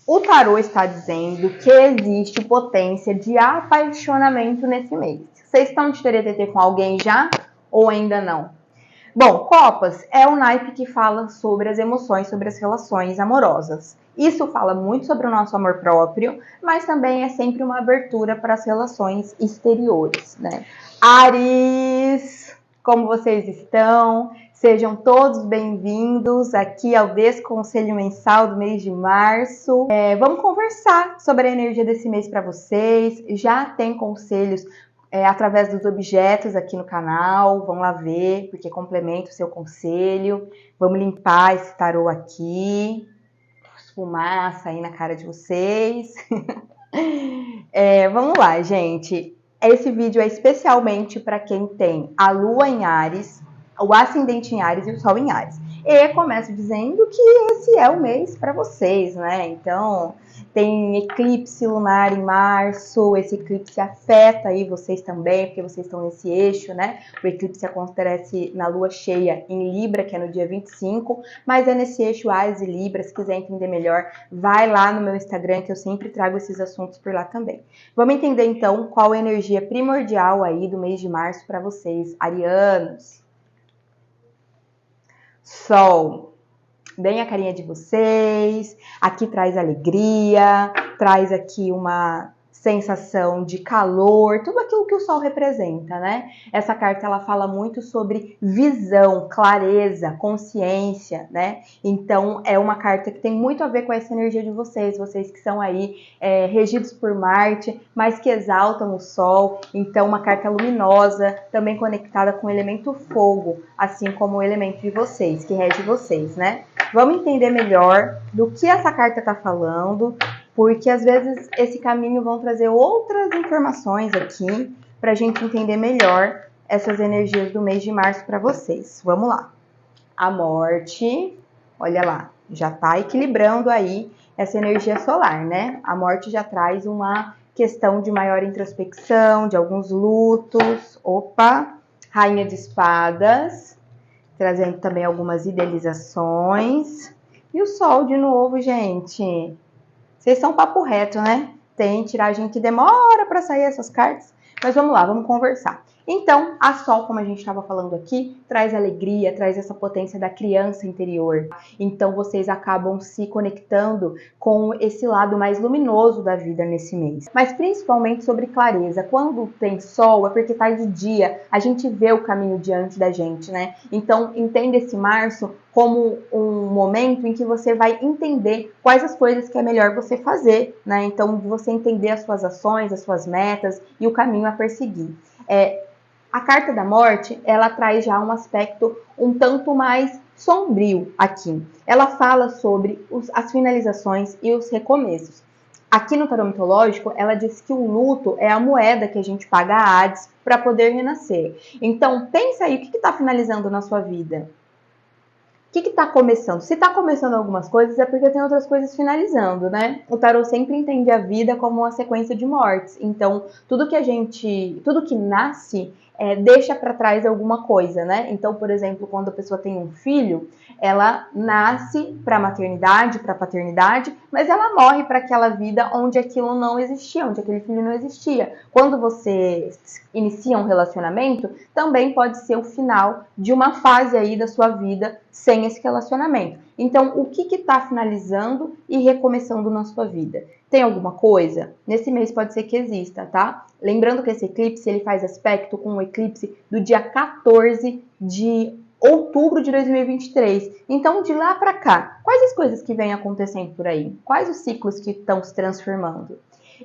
O tarô está dizendo que existe potência de apaixonamento nesse mês. Vocês estão de TTT com alguém já ou ainda não? Bom, Copas é o naipe que fala sobre as emoções, sobre as relações amorosas. Isso fala muito sobre o nosso amor próprio, mas também é sempre uma abertura para as relações exteriores, né? Áries, como vocês estão? Sejam todos bem-vindos aqui ao Desconselho Mensal do mês de março. Vamos conversar sobre a energia desse mês para vocês. Já tem conselhos através dos objetos aqui no canal. Vão lá ver, porque complementa o seu conselho. Vamos limpar esse tarô aqui. Fumaça aí na cara de vocês. Vamos lá, gente. Esse vídeo é especialmente para quem tem a Lua em Áries, o Ascendente em Áries e o Sol em Áries. E começo dizendo que esse é o mês para vocês, né? Então, tem eclipse lunar em março, esse eclipse afeta aí vocês também, porque vocês estão nesse eixo, né? O eclipse acontece na lua cheia em Libra, que é no dia 25, mas é nesse eixo Áries e Libra. Se quiser entender melhor, vai lá no meu Instagram, que eu sempre trago esses assuntos por lá também. Vamos entender então qual a energia primordial aí do mês de março para vocês, arianos. Sol, bem a carinha de vocês, aqui traz alegria, traz aqui uma sensação de calor, tudo aquilo que o sol representa, né? Essa carta, ela fala muito sobre visão, clareza, consciência, né? Então, é uma carta que tem muito a ver com essa energia de vocês que são aí regidos por Marte, mas que exaltam o sol. Então, uma carta luminosa, também conectada com o elemento fogo, assim como o elemento de vocês, que rege vocês, né? Vamos entender melhor do que essa carta está falando, porque às vezes esse caminho vão trazer outras informações aqui para a gente entender melhor essas energias do mês de março para vocês. Vamos lá. A morte, olha lá, já está equilibrando aí essa energia solar, né? A morte já traz uma questão de maior introspecção, de alguns lutos. Opa, Rainha de Espadas, trazendo também algumas idealizações. E o Sol de novo, gente. Vocês são papo reto, né? Tem tiragem que demora para sair essas cartas. Mas vamos lá, vamos conversar. Então, a Sol, como a gente estava falando aqui, traz alegria, traz essa potência da criança interior. Então, vocês acabam se conectando com esse lado mais luminoso da vida nesse mês. Mas principalmente sobre clareza. Quando tem Sol, é porque tá de dia, a gente vê o caminho diante da gente, né? Então, entenda esse março como um momento em que você vai entender quais as coisas que é melhor você fazer, né? Então, de você entender as suas ações, as suas metas e o caminho a perseguir. A carta da morte, ela traz já um aspecto um tanto mais sombrio aqui. Ela fala sobre as finalizações e os recomeços. Aqui no tarô mitológico, ela diz que o luto é a moeda que a gente paga a Hades para poder renascer. Então, pensa aí, o que está finalizando na sua vida? O que está começando? Se está começando algumas coisas, é porque tem outras coisas finalizando, né? O tarô sempre entende a vida como uma sequência de mortes. Então, tudo que nasce, deixa para trás alguma coisa, né? Então, por exemplo, quando a pessoa tem um filho, ela nasce para a maternidade, para a paternidade, mas ela morre para aquela vida onde aquilo não existia, onde aquele filho não existia. Quando você inicia um relacionamento, também pode ser o final de uma fase aí da sua vida sem esse relacionamento. Então, o que está finalizando e recomeçando na sua vida? Tem alguma coisa? Nesse mês pode ser que exista, tá? Lembrando que esse eclipse, ele faz aspecto com o eclipse do dia 14 de outubro de 2023. Então, de lá para cá, quais as coisas que vêm acontecendo por aí? Quais os ciclos que estão se transformando?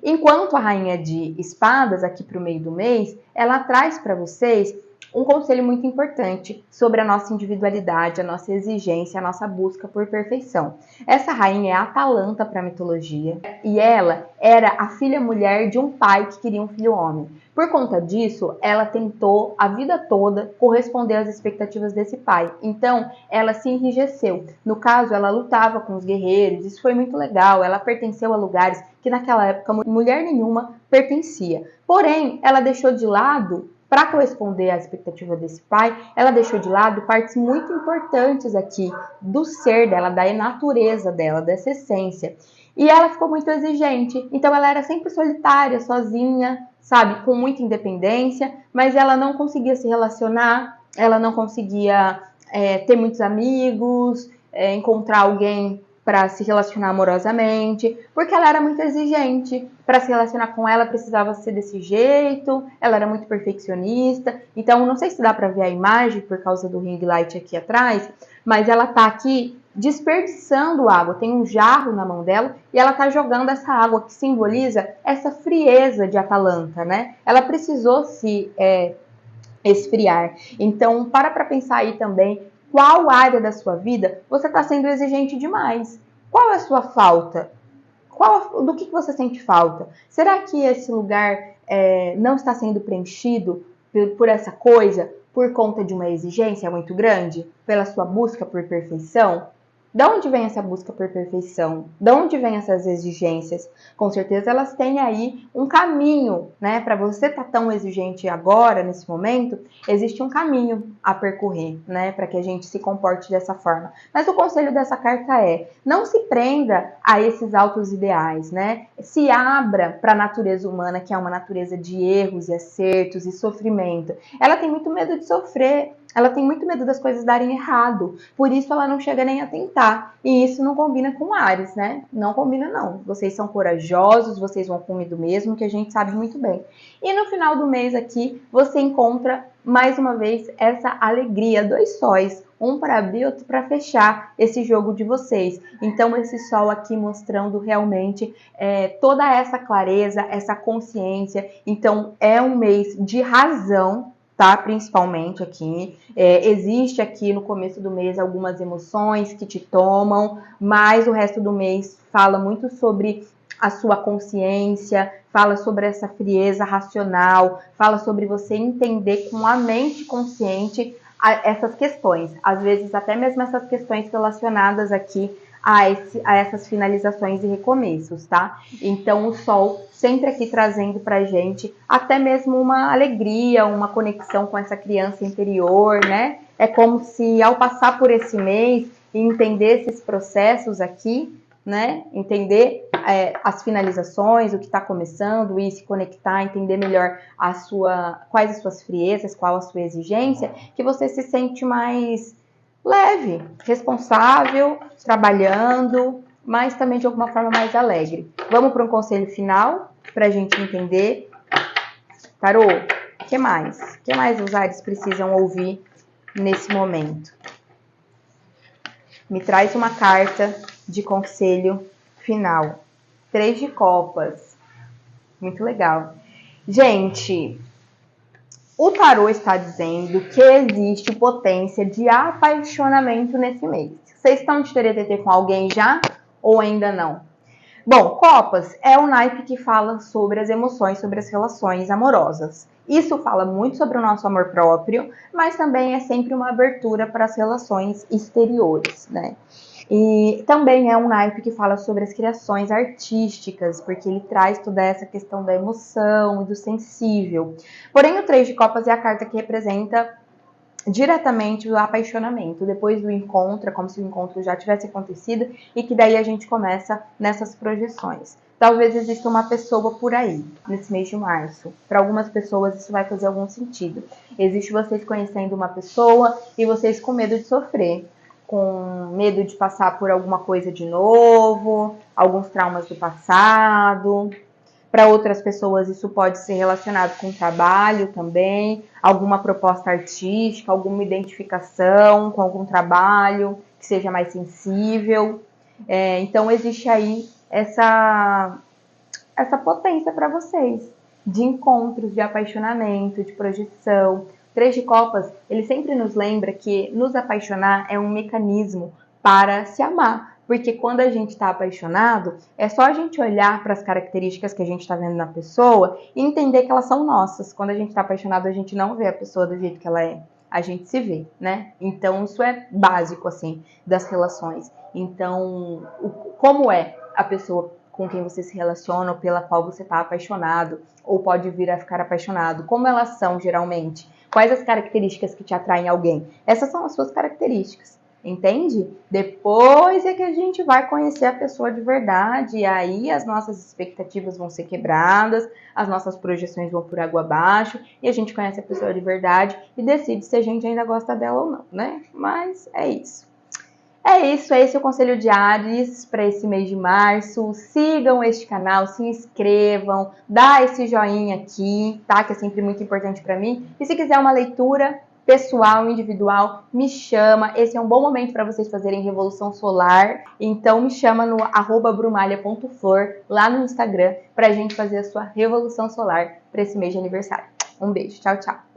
Enquanto a Rainha de Espadas, aqui para o meio do mês, ela traz para vocês um conselho muito importante sobre a nossa individualidade, a nossa exigência, a nossa busca por perfeição. Essa rainha é a Atalanta para a mitologia e ela era a filha mulher de um pai que queria um filho homem. Por conta disso, ela tentou a vida toda corresponder às expectativas desse pai. Então, ela se enrijeceu. No caso, ela lutava com os guerreiros, isso foi muito legal. Ela pertenceu a lugares que naquela época mulher nenhuma pertencia. Porém, ela deixou de lado, para corresponder à expectativa desse pai, ela deixou de lado partes muito importantes aqui do ser dela, da natureza dela, dessa essência. E ela ficou muito exigente, então ela era sempre solitária, sozinha, sabe, com muita independência, mas ela não conseguia se relacionar, ela não conseguia ter muitos amigos, encontrar alguém para se relacionar amorosamente, porque ela era muito exigente. Para se relacionar com ela precisava ser desse jeito, ela era muito perfeccionista. Então, não sei se dá para ver a imagem por causa do ring light aqui atrás, mas ela tá aqui desperdiçando água. Tem um jarro na mão dela e ela tá jogando essa água que simboliza essa frieza de Atalanta, né? Ela precisou se esfriar. Então, para pensar aí também qual área da sua vida você está sendo exigente demais. Qual é a sua falta? Do que você sente falta? Será que esse lugar não está sendo preenchido por essa coisa por conta de uma exigência muito grande? Pela sua busca por perfeição? De onde vem essa busca por perfeição? De onde vem essas exigências? Com certeza elas têm aí um caminho, né? Para você estar tão exigente agora, nesse momento, existe um caminho a percorrer, né? Para que a gente se comporte dessa forma. Mas o conselho dessa carta é: não se prenda a esses altos ideais, né? Se abra para a natureza humana, que é uma natureza de erros e acertos e sofrimento. Ela tem muito medo de sofrer. Ela tem muito medo das coisas darem errado, por isso ela não chega nem a tentar. E isso não combina com Áries, né? Não combina não. Vocês são corajosos, vocês vão com medo mesmo, que a gente sabe muito bem. E no final do mês aqui, você encontra mais uma vez essa alegria, 2 sóis, um para abrir, outro para fechar esse jogo de vocês. Então esse sol aqui mostrando realmente toda essa clareza, essa consciência. Então é um mês de razão, tá? Principalmente aqui. Existe aqui no começo do mês algumas emoções que te tomam, mas o resto do mês fala muito sobre a sua consciência, fala sobre essa frieza racional, fala sobre você entender com a mente consciente essas questões. Às vezes até mesmo essas questões relacionadas aqui a essas finalizações e recomeços, tá? Então o sol sempre aqui trazendo pra gente até mesmo uma alegria, uma conexão com essa criança interior, né? É como se ao passar por esse mês e entender esses processos aqui, né? Entender as finalizações, o que está começando e se conectar, entender melhor quais as suas friezas, qual a sua exigência, que você se sente mais leve, responsável, trabalhando, mas também de alguma forma mais alegre. Vamos para um conselho final para a gente entender. Tarô, o que mais? O que mais os Áries precisam ouvir nesse momento? Me traz uma carta de conselho final. 3 de copas. Muito legal. Gente, o tarô está dizendo que existe potência de apaixonamento nesse mês. Vocês estão de TTT com alguém já ou ainda não? Bom, copas é um naipe que fala sobre as emoções, sobre as relações amorosas. Isso fala muito sobre o nosso amor próprio, mas também é sempre uma abertura para as relações exteriores, né? E também é um naipe que fala sobre as criações artísticas, porque ele traz toda essa questão da emoção e do sensível. Porém, o 3 de copas é a carta que representa diretamente o apaixonamento, depois do encontro, é como se o encontro já tivesse acontecido e que daí a gente começa nessas projeções. Talvez exista uma pessoa por aí, nesse mês de março. Para algumas pessoas isso vai fazer algum sentido. Existe vocês conhecendo uma pessoa e vocês com medo de sofrer, com medo de passar por alguma coisa de novo, alguns traumas do passado. Para outras pessoas isso pode ser relacionado com trabalho também, alguma proposta artística, alguma identificação com algum trabalho que seja mais sensível. Então existe aí essa potência para vocês, de encontros, de apaixonamento, de projeção. 3 de copas, ele sempre nos lembra que nos apaixonar é um mecanismo para se amar. Porque quando a gente está apaixonado, é só a gente olhar para as características que a gente está vendo na pessoa e entender que elas são nossas. Quando a gente está apaixonado, a gente não vê a pessoa do jeito que ela é. A gente se vê, né? Então, isso é básico, assim, das relações. Então, como é a pessoa com quem você se relaciona ou pela qual você está apaixonado ou pode vir a ficar apaixonado? Como elas são, geralmente? Quais as características que te atraem em alguém? Essas são as suas características. Entende? Depois é que a gente vai conhecer a pessoa de verdade, e aí as nossas expectativas vão ser quebradas, as nossas projeções vão por água abaixo, e a gente conhece a pessoa de verdade e decide se a gente ainda gosta dela ou não, né? Mas é isso. É isso, esse é o Conselho de Áries para esse mês de março. Sigam este canal, se inscrevam, dá esse joinha aqui, tá? Que é sempre muito importante para mim. E se quiser uma leitura pessoal, individual, me chama. Esse é um bom momento para vocês fazerem revolução solar. Então me chama no @brumalha.flor lá no Instagram para a gente fazer a sua revolução solar para esse mês de aniversário. Um beijo, tchau, tchau.